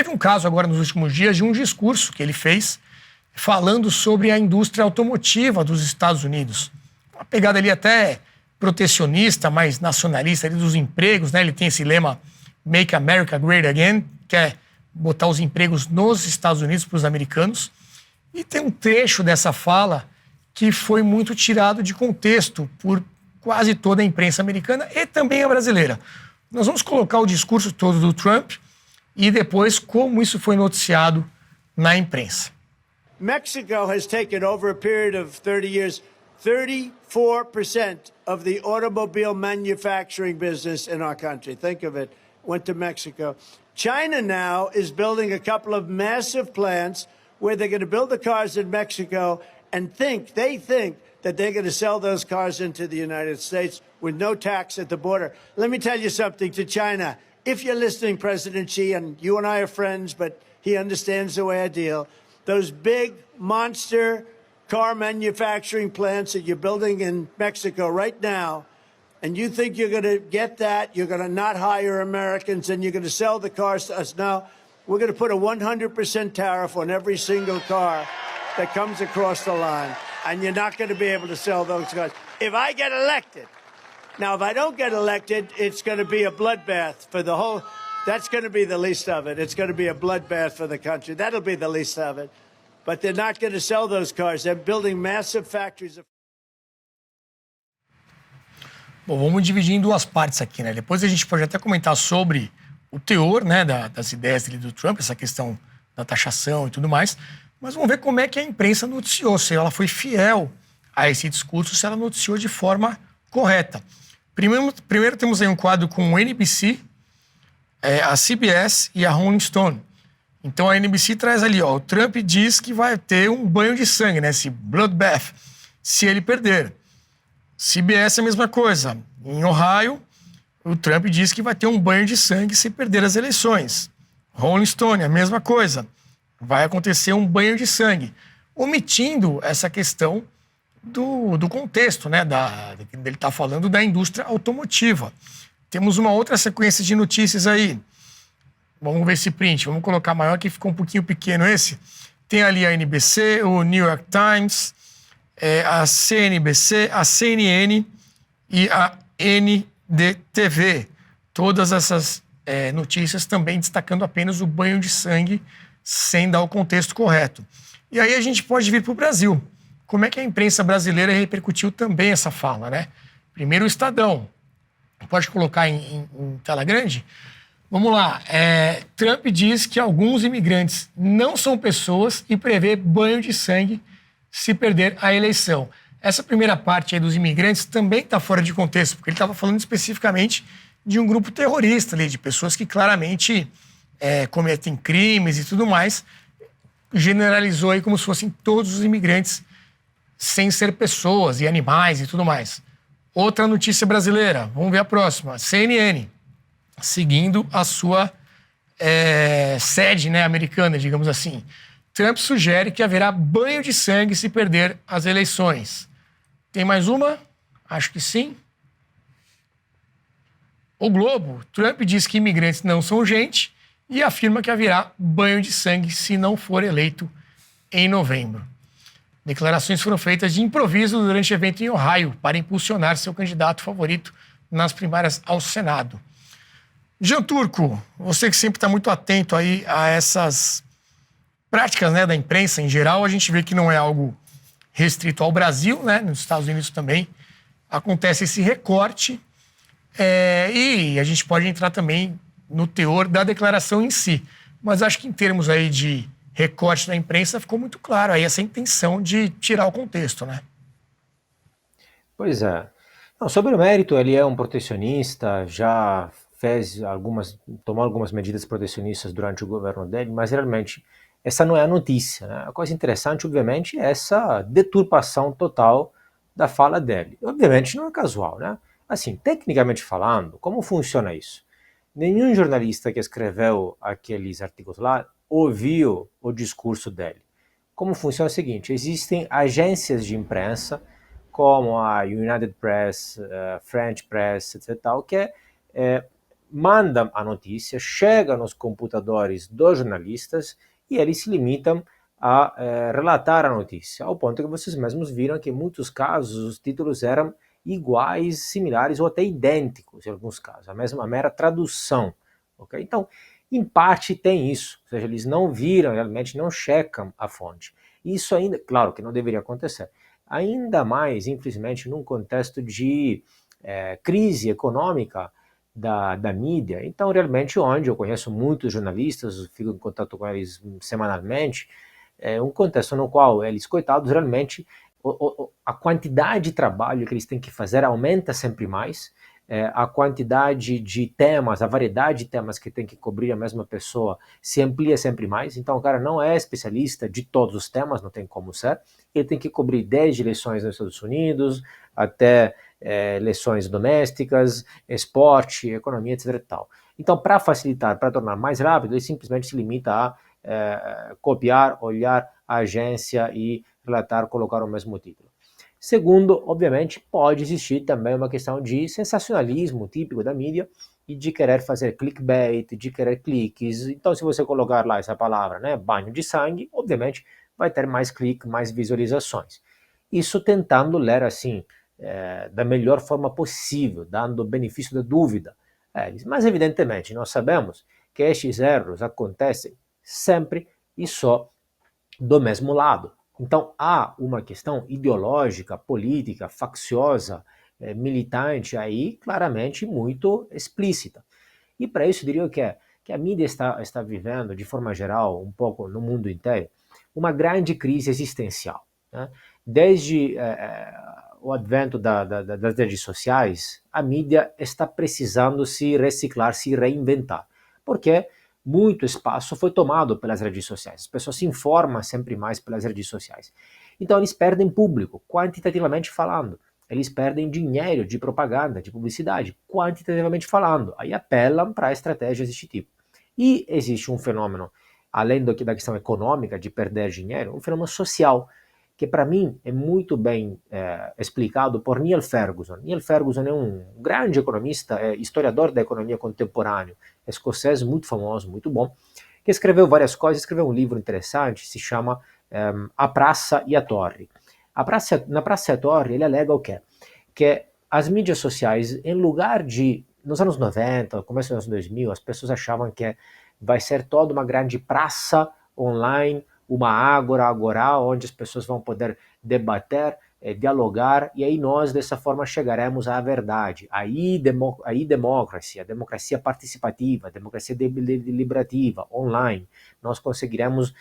teve um caso agora nos últimos dias de um discurso que ele fez falando sobre a indústria automotiva dos Estados Unidos. Uma pegada ali até protecionista, mais nacionalista ali dos empregos, né? Ele tem esse lema Make America Great Again, que é botar os empregos nos Estados Unidos para os americanos. E tem um trecho dessa fala que foi muito tirado de contexto por quase toda a imprensa americana e também a brasileira. Nós vamos colocar o discurso todo do Trump e depois como isso foi noticiado na imprensa. Mexico has taken over a period of 30 years 34% of the automobile manufacturing business in our country. Think of it, went to Mexico. China now is building a couple of massive plants where they're going to build the cars in Mexico and they think that they're going to sell those cars into the United States with no tax at the border. Let me tell you something to China. If you're listening, President Xi, and you and I are friends, but he understands the way I deal, those big monster car manufacturing plants that you're building in Mexico right now, and you think you're going to get that, you're going to not hire Americans, and you're going to sell the cars to us. No, we're going to put a 100% tariff on every single car that comes across the line, and you're not going to be able to sell those cars. If I get elected, now if I don't get elected, it's going to be a bloodbath for the whole, that's going to be the least of it. It's going to be a bloodbath for the country. That'll be the least of it. But they're not going to sell those cars. They're building massive factories of... Bom, vamos dividir em duas partes aqui, né? Depois a gente pode até comentar sobre o teor, né, das ideias dele do Trump, essa questão da taxação e tudo mais. Mas vamos ver como é que a imprensa noticiou, se ela foi fiel a esse discurso, se ela noticiou de forma correta. Primeiro temos aí um quadro com o NBC, a CBS e a Rolling Stone. Então a NBC traz ali, ó, o Trump diz que vai ter um banho de sangue, né, esse bloodbath, se ele perder. CBS é a mesma coisa. Em Ohio, o Trump diz que vai ter um banho de sangue se perder as eleições. Rolling Stone, a mesma coisa. Vai acontecer um banho de sangue, omitindo essa questão do contexto, né? Ele está falando da indústria automotiva. Temos uma outra sequência de notícias aí. Vamos ver esse print. Vamos colocar maior, que ficou um pouquinho pequeno esse. Tem ali a NBC, o New York Times, a CNBC, a CNN e a NDTV. Todas essas notícias também destacando apenas o banho de sangue, sem dar o contexto correto. E aí a gente pode vir para o Brasil. Como é que a imprensa brasileira repercutiu também essa fala, né? Primeiro o Estadão. Pode colocar em tela grande? Vamos lá. Trump diz que alguns imigrantes não são pessoas e prevê banho de sangue se perder a eleição. Essa primeira parte aí dos imigrantes também está fora de contexto, porque ele estava falando especificamente de um grupo terrorista ali, de pessoas que claramente cometem crimes e tudo mais. Generalizou aí como se fossem todos os imigrantes sem ser pessoas e animais e tudo mais. Outra notícia brasileira, vamos ver a próxima. CNN, seguindo a sua sede, né, americana, digamos assim. Trump sugere que haverá banho de sangue se perder as eleições. Tem mais uma? Acho que sim. O Globo, Trump diz que imigrantes não são gente e afirma que haverá banho de sangue se não for eleito em novembro. Declarações foram feitas de improviso durante o evento em Ohio para impulsionar seu candidato favorito nas primárias ao Senado. Jean Turco, você que sempre está muito atento aí a essas práticas, né, da imprensa em geral, a gente vê que não é algo restrito ao Brasil, né, nos Estados Unidos também acontece esse recorte e a gente pode entrar também no teor da declaração em si. Mas acho que em termos aí de recorte da imprensa ficou muito claro aí essa intenção de tirar o contexto, né? Pois é. Não, sobre o mérito, ele é um protecionista, já tomou algumas medidas protecionistas durante o governo dele, mas realmente essa não é a notícia, né? A coisa interessante, obviamente, é essa deturpação total da fala dele. Obviamente não é casual, né? Assim, tecnicamente falando, como funciona isso? Nenhum jornalista que escreveu aqueles artigos lá ouviu o discurso dele. Como funciona é o seguinte, existem agências de imprensa, como a United Press, French Press, etc., que manda a notícia, chega nos computadores dos jornalistas e eles se limitam a relatar a notícia, ao ponto que vocês mesmos viram que em muitos casos os títulos eram iguais, similares ou até idênticos em alguns casos, a mera tradução. Okay? Então, em parte tem isso, ou seja, eles não viram, realmente não checam a fonte. Isso ainda, claro que não deveria acontecer, ainda mais, infelizmente, num contexto de crise econômica da mídia. Então, realmente, onde eu conheço muitos jornalistas, fico em contato com eles semanalmente, é um contexto no qual eles, coitados, realmente a quantidade de trabalho que eles têm que fazer aumenta sempre mais, a quantidade de temas, a variedade de temas que tem que cobrir a mesma pessoa se amplia sempre mais. Então o cara não é especialista de todos os temas, não tem como ser. Ele tem que cobrir desde eleições nos Estados Unidos até eleições domésticas, esporte, economia, etc. E tal. Então, para facilitar, para tornar mais rápido, ele simplesmente se limita a copiar, olhar a agência e relatar, colocar o mesmo título. Segundo, obviamente, pode existir também uma questão de sensacionalismo típico da mídia e de querer fazer clickbait, de querer cliques. Então, se você colocar lá essa palavra, né, banho de sangue, obviamente vai ter mais cliques, mais visualizações. Isso tentando ler assim, da melhor forma possível, dando o benefício da dúvida a eles. Mas, evidentemente, nós sabemos que estes erros acontecem sempre e só do mesmo lado. Então há uma questão ideológica, política, facciosa, militante aí claramente muito explícita. E para isso eu diria que a mídia está vivendo, de forma geral, um pouco no mundo inteiro, uma grande crise existencial. Né? Desde o advento das redes sociais, a mídia está precisando se reciclar, se reinventar. Porque muito espaço foi tomado pelas redes sociais. As pessoas se informam sempre mais pelas redes sociais. Então eles perdem público, quantitativamente falando. Eles perdem dinheiro de propaganda, de publicidade, quantitativamente falando. Aí apelam para estratégias deste tipo. E existe um fenômeno, além da questão econômica de perder dinheiro, um fenômeno social, que para mim é muito bem explicado por Neil Ferguson. Neil Ferguson é um grande economista, historiador da economia contemporânea, escocês muito famoso, muito bom, que escreveu várias coisas, escreveu um livro interessante, se chama A Praça e a Torre. Na Praça e a Torre ele alega o quê? Que as mídias sociais, em lugar de, nos anos 90, começo dos anos 2000, as pessoas achavam que vai ser toda uma grande praça online, uma agora, onde as pessoas vão poder debater, dialogar, e aí nós dessa forma chegaremos à verdade. Aí democracia, a democracia participativa, a democracia deliberativa, online, nós conseguiremos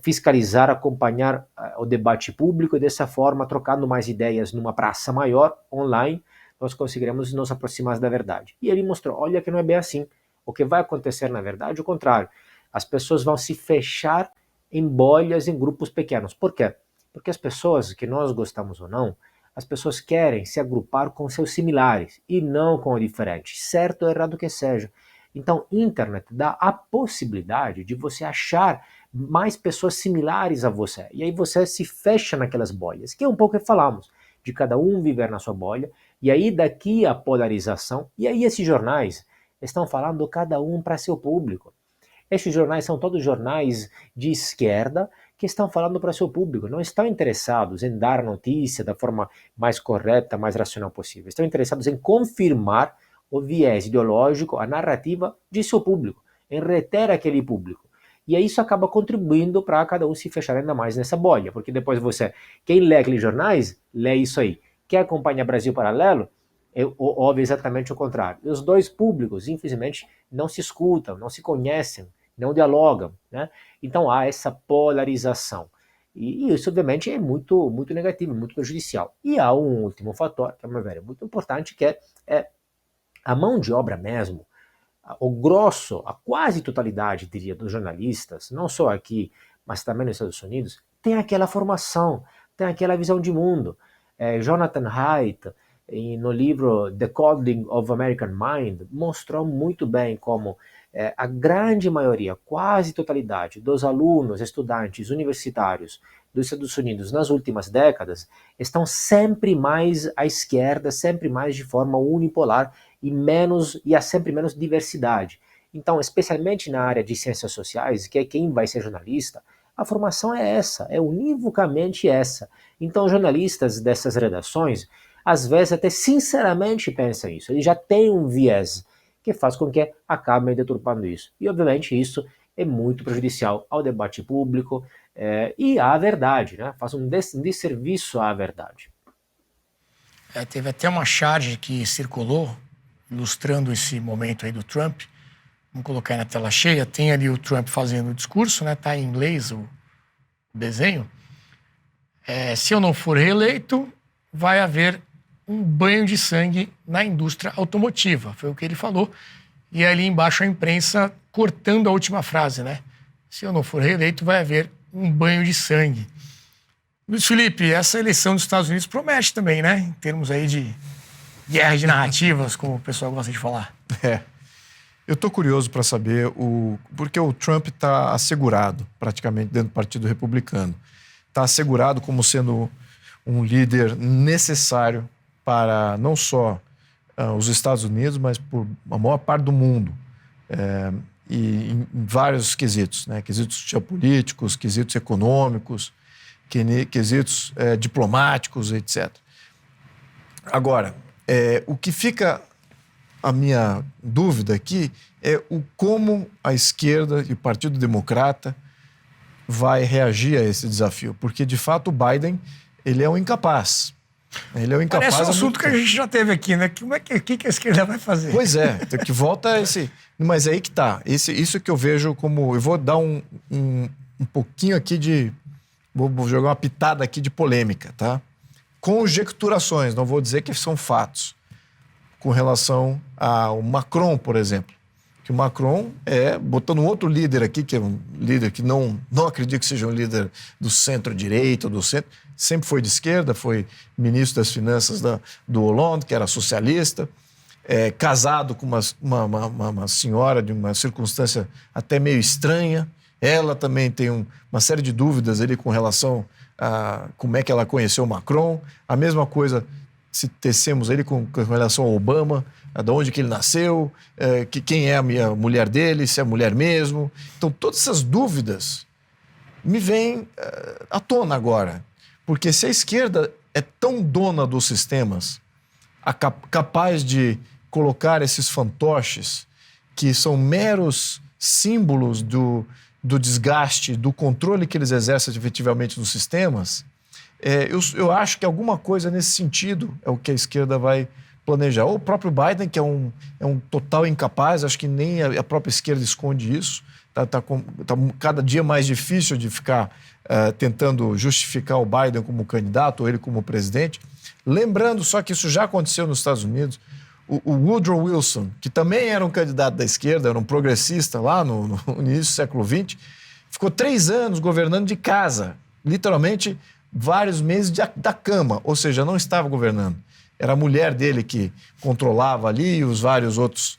fiscalizar, acompanhar o debate público e dessa forma, trocando mais ideias numa praça maior, online, nós conseguiremos nos aproximar da verdade. E ele mostrou, olha que não é bem assim. O que vai acontecer, na verdade, é o contrário. As pessoas vão se fechar em bolhas, em grupos pequenos. Por quê? Porque as pessoas, que nós gostamos ou não, as pessoas querem se agrupar com seus similares e não com o diferente, certo ou errado que seja. Então, internet dá a possibilidade de você achar mais pessoas similares a você. E aí você se fecha naquelas bolhas, que é um pouco o que falamos, de cada um viver na sua bolha, e aí daqui a polarização, e aí esses jornais estão falando cada um para seu público. Estes jornais são todos jornais de esquerda que estão falando para seu público, não estão interessados em dar notícia da forma mais correta, mais racional possível. Estão interessados em confirmar o viés ideológico, a narrativa de seu público, em reter aquele público. E aí isso acaba contribuindo para cada um se fechar ainda mais nessa bolha, porque depois quem lê aqueles jornais, lê isso aí. Quem acompanha Brasil Paralelo, ouve exatamente o contrário. E os dois públicos, infelizmente, não se escutam, não se conhecem, não dialogam, né? Então há essa polarização. E isso, obviamente, é muito, muito negativo, muito prejudicial. E há um último fator, que, a meu ver, é muito importante, que é a mão de obra mesmo, o grosso, a quase totalidade, diria, dos jornalistas, não só aqui, mas também nos Estados Unidos, tem aquela formação, tem aquela visão de mundo. Jonathan Haidt, no livro The Coding of American Mind, mostrou muito bem como a grande maioria, quase totalidade, dos alunos, estudantes universitários dos Estados Unidos nas últimas décadas estão sempre mais à esquerda, sempre mais de forma unipolar, e há sempre menos diversidade. Então, especialmente na área de ciências sociais, que é quem vai ser jornalista, a formação é essa, é univocamente essa. Então, jornalistas dessas redações, às vezes até sinceramente pensam isso. Eles já têm um viés que faz com que acabem deturpando isso. E, obviamente, isso é muito prejudicial ao debate público e à verdade, né? Faz um desserviço à verdade. Teve até uma charge que circulou, ilustrando esse momento aí do Trump. Vamos colocar aí na tela cheia. Tem ali o Trump fazendo o discurso, né? Tá em inglês o desenho. Se eu não for reeleito, vai haver um banho de sangue na indústria automotiva. Foi o que ele falou. E ali embaixo a imprensa cortando a última frase, né? Se eu não for reeleito, vai haver um banho de sangue. Luiz Felipe, essa eleição dos Estados Unidos promete também, né? Em termos aí de guerra de narrativas, como o pessoal gosta de falar. Eu estou curioso para saber porque o Trump está assegurado, praticamente, dentro do Partido Republicano. Está assegurado como sendo um líder necessário para não só os Estados Unidos, mas por a maior parte do mundo. E em vários quesitos, né? Quesitos geopolíticos, quesitos econômicos, quesitos diplomáticos, etc. Agora, o que fica a minha dúvida aqui é como a esquerda e o Partido Democrata vai reagir a esse desafio, porque de fato o Biden ele é um incapaz. Ele é um incapaz. Parece um assunto que a gente já teve aqui, né? O que a esquerda vai fazer? Pois é, que volta esse. Mas aí que tá. Isso que eu vejo como. Eu vou dar um pouquinho aqui de. Vou jogar uma pitada aqui de polêmica, tá? Conjecturações, não vou dizer que são fatos. Com relação ao Macron, por exemplo. Que o Macron botando um outro líder aqui, que é um líder que não acredito que seja um líder do centro-direita, do centro, sempre foi de esquerda, foi ministro das Finanças do Hollande, que era socialista, casado com uma senhora de uma circunstância até meio estranha. Ela também tem uma série de dúvidas ali com relação a como é que ela conheceu o Macron. A mesma coisa se tecemos ele com relação ao Obama, de onde que ele nasceu, quem é a minha mulher dele, se é mulher mesmo. Então, todas essas dúvidas me vêm à tona agora. Porque se a esquerda é tão dona dos sistemas, capaz de colocar esses fantoches, que são meros símbolos do desgaste, do controle que eles exercem efetivamente nos sistemas, eu acho que alguma coisa nesse sentido é o que a esquerda vai planejar. Ou o próprio Biden, que é um total incapaz, acho que nem a própria esquerda esconde isso, tá cada dia mais difícil de ficar tentando justificar o Biden como candidato ou ele como presidente. Lembrando só que isso já aconteceu nos Estados Unidos. O Woodrow Wilson, que também era um candidato da esquerda, era um progressista lá no início do século XX, ficou 3 anos governando de casa, literalmente vários meses da cama, ou seja, não estava governando. Era a mulher dele que controlava ali e os vários outros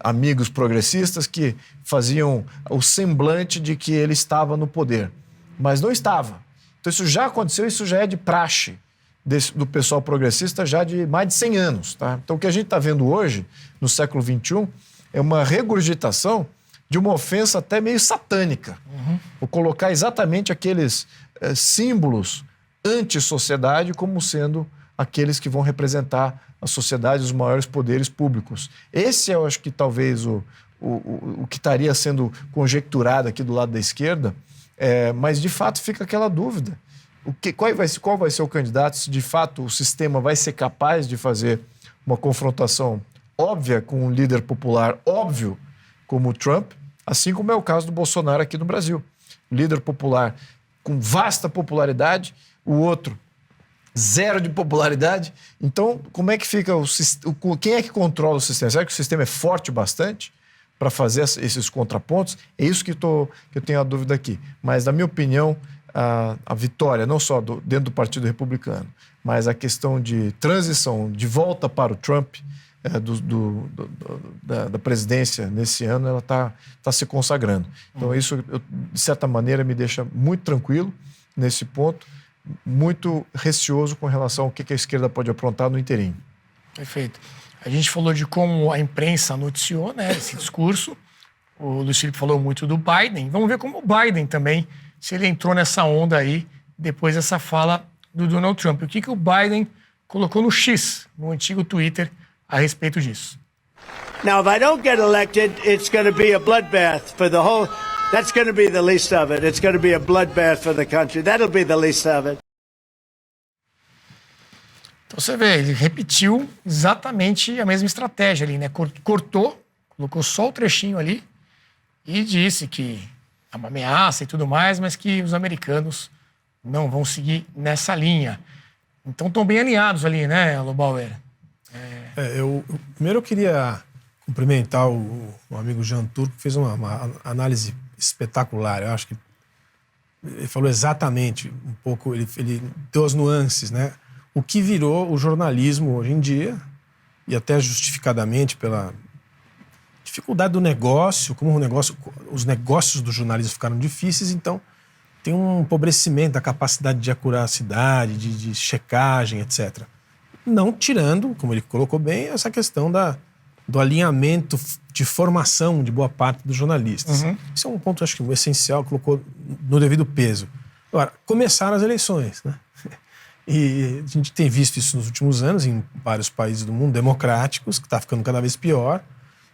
amigos progressistas que faziam o semblante de que ele estava no poder, mas não estava. Então isso já aconteceu, isso já é de praxe do pessoal progressista já de mais de 100 anos. Tá? Então o que a gente está vendo hoje, no século XXI, é uma regurgitação de uma ofensa até meio satânica. Vou colocar exatamente aqueles símbolos anti-sociedade como sendo aqueles que vão representar a sociedade, os maiores poderes públicos. Esse eu acho que talvez o que estaria sendo conjecturado aqui do lado da esquerda, mas de fato fica aquela dúvida. Qual vai ser o candidato, se de fato o sistema vai ser capaz de fazer uma confrontação óbvia com um líder popular óbvio como o Trump, assim como é o caso do Bolsonaro aqui no Brasil. Líder popular com vasta popularidade, o outro zero de popularidade. Então, como é que fica quem é que controla o sistema? Será que o sistema é forte bastante para fazer esses contrapontos? É isso que eu tenho a dúvida aqui. Mas, na minha opinião, a vitória, não só dentro do Partido Republicano, mas a questão de transição, de volta para o Trump, da presidência nesse ano, ela está se consagrando. Então, isso, de certa maneira, me deixa muito tranquilo nesse ponto, muito receoso com relação ao que a esquerda pode aprontar no inteirinho. Perfeito. A gente falou de como a imprensa noticiou, né, esse discurso. O Luiz Felipe falou muito do Biden. Vamos ver como o Biden também, se ele entrou nessa onda aí, depois dessa fala do Donald Trump. O que o Biden colocou no X, no antigo Twitter, a respeito disso. Now, if I don't get elected, it's going to be a bloodbath for the whole... That's going to be the least of it. It's going to be a bloodbath for the country. That'll be the least of it. Então você vê, ele repetiu exatamente a mesma estratégia ali, né? Cortou, colocou só o trechinho ali e disse que é uma ameaça e tudo mais, mas que os americanos não vão seguir nessa linha. Então estão bem alinhados ali, né, Lobauer? Primeiro eu queria cumprimentar o amigo Jean Turco, que fez uma análise espetacular. Eu acho que ele falou exatamente um pouco, ele deu as nuances, né? O que virou o jornalismo hoje em dia, e até justificadamente pela dificuldade do negócio, como os negócios do jornalismo ficaram difíceis, então tem um empobrecimento da capacidade de acuracidade, de checagem, etc. Não tirando, como ele colocou bem, essa questão do alinhamento de formação de boa parte dos jornalistas. Uhum. Isso é um ponto, acho que, essencial, colocou no devido peso. Agora, começaram as eleições, né? E a gente tem visto isso nos últimos anos em vários países do mundo democráticos, que está ficando cada vez pior.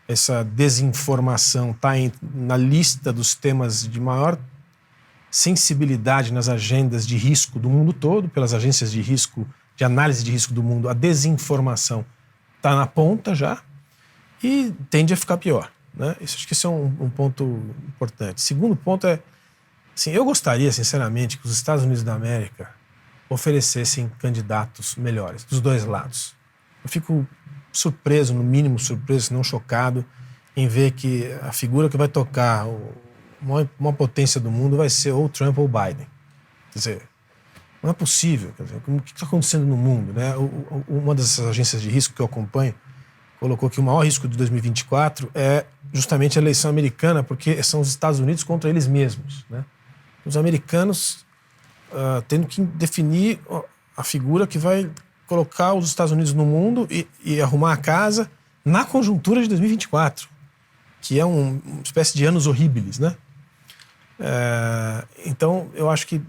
Essa desinformação está na lista dos temas de maior sensibilidade nas agendas de risco do mundo todo, pelas agências de risco, de análise de risco do mundo. A desinformação está na ponta já e tende a ficar pior, né? Acho que esse é um ponto importante. Segundo ponto é, assim, eu gostaria, sinceramente, que os Estados Unidos da América oferecessem candidatos melhores, dos dois lados. Eu fico surpreso, no mínimo surpreso, se não chocado, em ver que a figura que vai tocar uma potência do mundo vai ser ou Trump ou Biden. Quer dizer, não é possível. Quer dizer, o que está acontecendo no mundo, né? Uma dessas agências de risco que eu acompanho colocou que o maior risco de 2024 é justamente a eleição americana, porque são os Estados Unidos contra eles mesmos, né? Os americanos tendo que definir a figura que vai colocar os Estados Unidos no mundo e arrumar a casa na conjuntura de 2024, que é uma espécie de anos horríveis, né? Então, eu acho que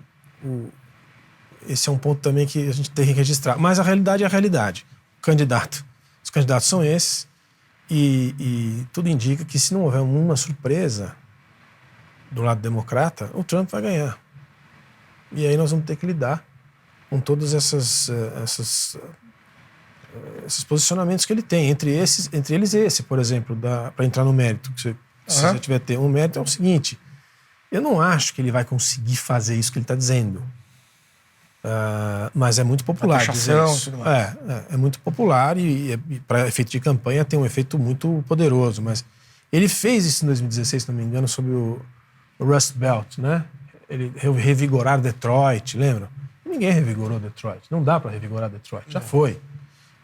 esse é um ponto também que a gente tem que registrar. Mas a realidade é a realidade. Os candidatos são esses e tudo indica que se não houver uma surpresa do lado democrata, o Trump vai ganhar. E aí nós vamos ter que lidar com todos esses posicionamentos que ele tem. Entre eles esse, por exemplo, para entrar no mérito. Se você tiver ter um mérito, é o seguinte: eu não acho que ele vai conseguir fazer isso que ele está dizendo. Mas é muito popular dizer isso. É muito popular e para efeito de campanha tem um efeito muito poderoso. Mas ele fez isso em 2016, se não me engano, sobre o Rust Belt, né? Ele revigorar Detroit, lembra? Ninguém revigorou Detroit. Não dá para revigorar Detroit. Já foi.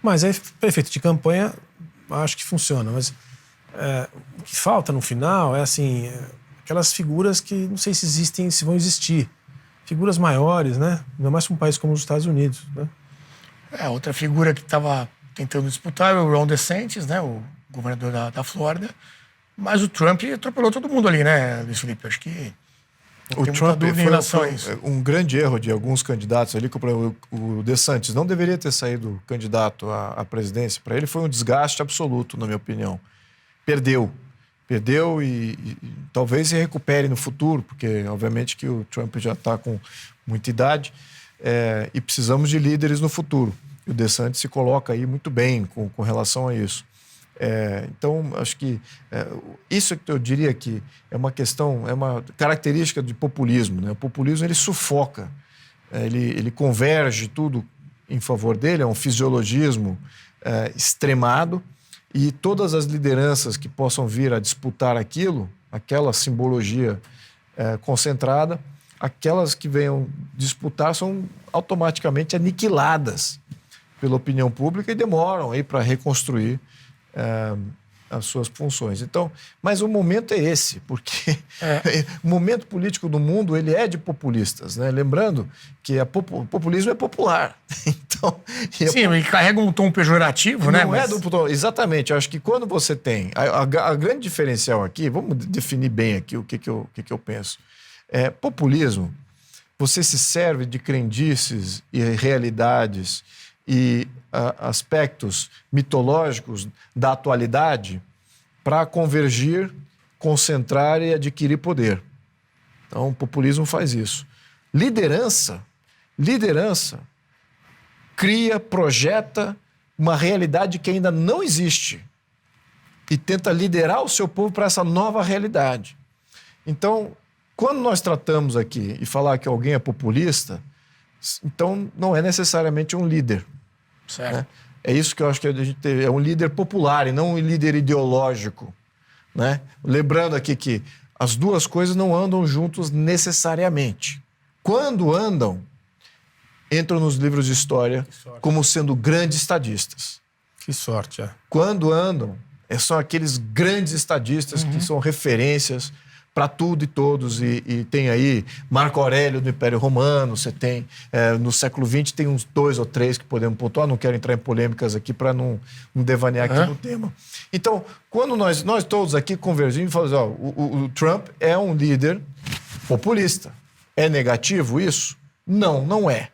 Mas aí, para efeito de campanha, acho que funciona. Mas o que falta no final é assim, aquelas figuras que não sei se existem, se vão existir. Figuras maiores, né? Ainda mais para um país como os Estados Unidos, né? Outra figura que estava tentando disputar é o Ron DeSantis, né? O governador da Flórida. Mas o Trump atropelou todo mundo ali, né, Luiz Felipe? Acho que o Trump foi um grande erro de alguns candidatos ali, que o DeSantis não deveria ter saído candidato à presidência. Para ele foi um desgaste absoluto, na minha opinião. Perdeu e talvez se recupere no futuro, porque obviamente que o Trump já está com muita idade e precisamos de líderes no futuro. E o DeSantis se coloca aí muito bem com relação a isso. Então, acho que isso que eu diria que é uma questão, é uma característica de populismo, né? O populismo, ele sufoca, ele converge tudo em favor dele, é um fisiologismo extremado, e todas as lideranças que possam vir a disputar aquela simbologia concentrada, aquelas que venham disputar são automaticamente aniquiladas pela opinião pública e demoram aí para reconstruir as suas funções. Então, mas o momento é esse, porque o momento político do mundo ele é de populistas, né? Lembrando que o populismo é popular. Então, sim, ele carrega um tom pejorativo, né? Não é do tom. Exatamente. Eu acho que quando você tem a grande diferencial aqui, vamos definir bem aqui o que eu penso. Populismo, você se serve de crendices e realidades e aspectos mitológicos da atualidade para convergir, concentrar e adquirir poder. Então, o populismo faz isso. Liderança cria, projeta uma realidade que ainda não existe e tenta liderar o seu povo para essa nova realidade. Então, quando nós tratamos aqui e falar que alguém é populista, então não é necessariamente um líder. Certo. Né? É isso que eu acho que a gente é um líder popular e não um líder ideológico. Né? Lembrando aqui que as duas coisas não andam juntos necessariamente. Quando andam, entram nos livros de história como sendo grandes estadistas. Que sorte, Quando andam, são aqueles grandes estadistas que são referências para tudo e todos, e tem aí Marco Aurélio do Império Romano, você tem, no século XX tem uns 2 ou 3 que podemos pontuar, não quero entrar em polêmicas aqui para não devanear aqui no tema. Então, quando nós todos aqui convergimos e falamos, o Trump é um líder populista. É negativo isso? Não, não é.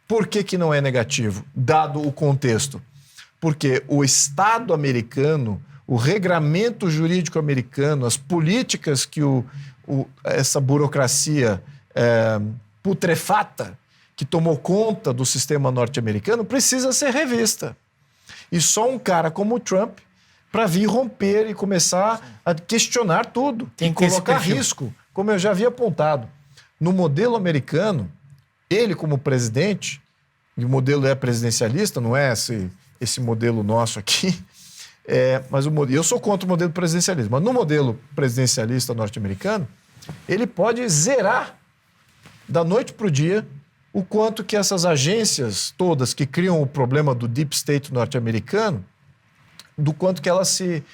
Por que não é negativo, dado o contexto? Porque o Estado americano, o regramento jurídico americano, as políticas que essa burocracia putrefata que tomou conta do sistema norte-americano precisa ser revista. E só um cara como o Trump para vir romper e começar a questionar tudo. Tem e que colocar risco, como eu já havia apontado. No modelo americano, ele como presidente, e o modelo é presidencialista, não é esse modelo nosso aqui, mas eu sou contra o modelo presidencialista, mas no modelo presidencialista norte-americano, ele pode zerar da noite para o dia o quanto que essas agências todas que criam o problema do deep state norte-americano, do quanto que elas se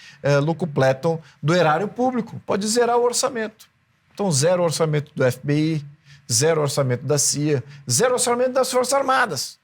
locupletam do erário público. Pode zerar o orçamento. Então, zero orçamento do FBI, zero orçamento da CIA, zero orçamento das Forças Armadas.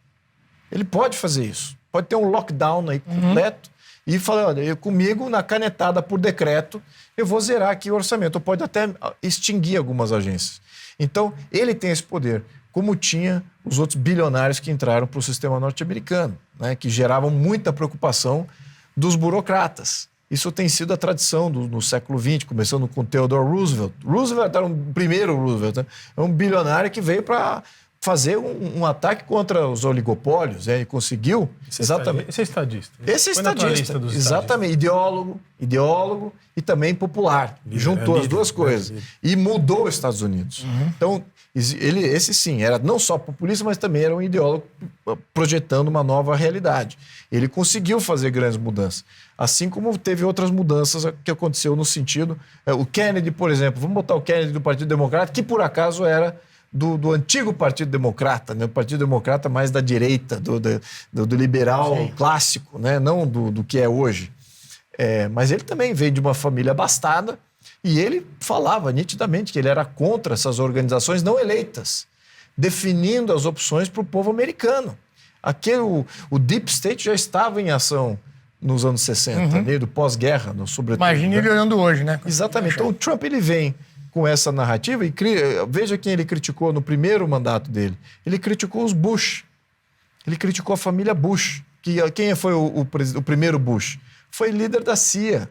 Ele pode fazer isso. Pode ter um lockdown aí completo e falar, olha, comigo, na canetada por decreto, eu vou zerar aqui o orçamento. Ou pode até extinguir algumas agências. Então, ele tem esse poder, como tinha os outros bilionários que entraram para o sistema norte-americano, né, que geravam muita preocupação dos burocratas. Isso tem sido a tradição no século XX, começando com Theodore Roosevelt. Roosevelt era o primeiro Roosevelt, né? É um bilionário que veio para fazer um ataque contra os oligopólios, e conseguiu. Exatamente. Esse é estadista. Esse é estadista, exatamente. Ideólogo e também popular. Juntou as duas coisas. E mudou os Estados Unidos. Então, esse sim, era não só populista, mas também era um ideólogo projetando uma nova realidade. Ele conseguiu fazer grandes mudanças. Assim como teve outras mudanças que aconteceu no sentido... o Kennedy, por exemplo, vamos botar o Kennedy do Partido Democrata, que por acaso era do antigo Partido Democrata, né? O Partido Democrata mais da direita, do liberal clássico, né? Não do que é hoje. Mas ele também veio de uma família abastada e ele falava nitidamente que ele era contra essas organizações não eleitas, definindo as opções para o povo americano. O Deep State já estava em ação nos anos 60, né, do pós-guerra, sobretudo. Imagina ele olhando hoje, né? Exatamente. Então, o Trump ele vem com essa narrativa e veja quem ele criticou no primeiro mandato dele. Ele criticou os Bush. Ele criticou a família Bush. Quem foi o primeiro Bush? Foi líder da CIA.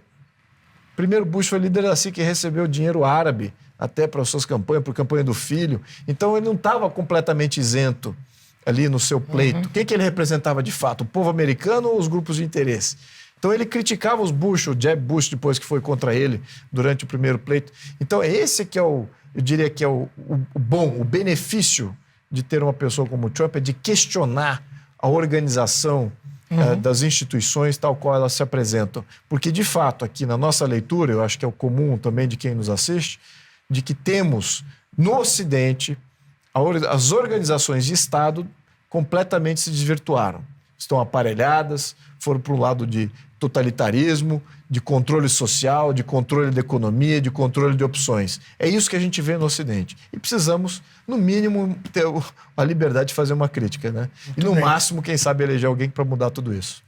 O primeiro Bush foi líder da CIA que recebeu dinheiro árabe até para as suas campanhas, para a campanha do filho. Então, ele não estava completamente isento ali no seu pleito. Quem que ele representava de fato? O povo americano ou os grupos de interesse? Então ele criticava os Bush, o Jeb Bush depois que foi contra ele durante o primeiro pleito. Então esse que eu diria que é o bom, o benefício de ter uma pessoa como o Trump é de questionar a organização das instituições tal qual elas se apresentam. Porque de fato aqui na nossa leitura, eu acho que é o comum também de quem nos assiste, de que temos no Ocidente as organizações de Estado completamente se desvirtuaram. Estão aparelhadas, foram para um lado de totalitarismo, de controle social, de controle da economia, de controle de opções. É isso que a gente vê no Ocidente. E precisamos, no mínimo, ter a liberdade de fazer uma crítica, né? E no máximo, quem sabe, eleger alguém para mudar tudo isso.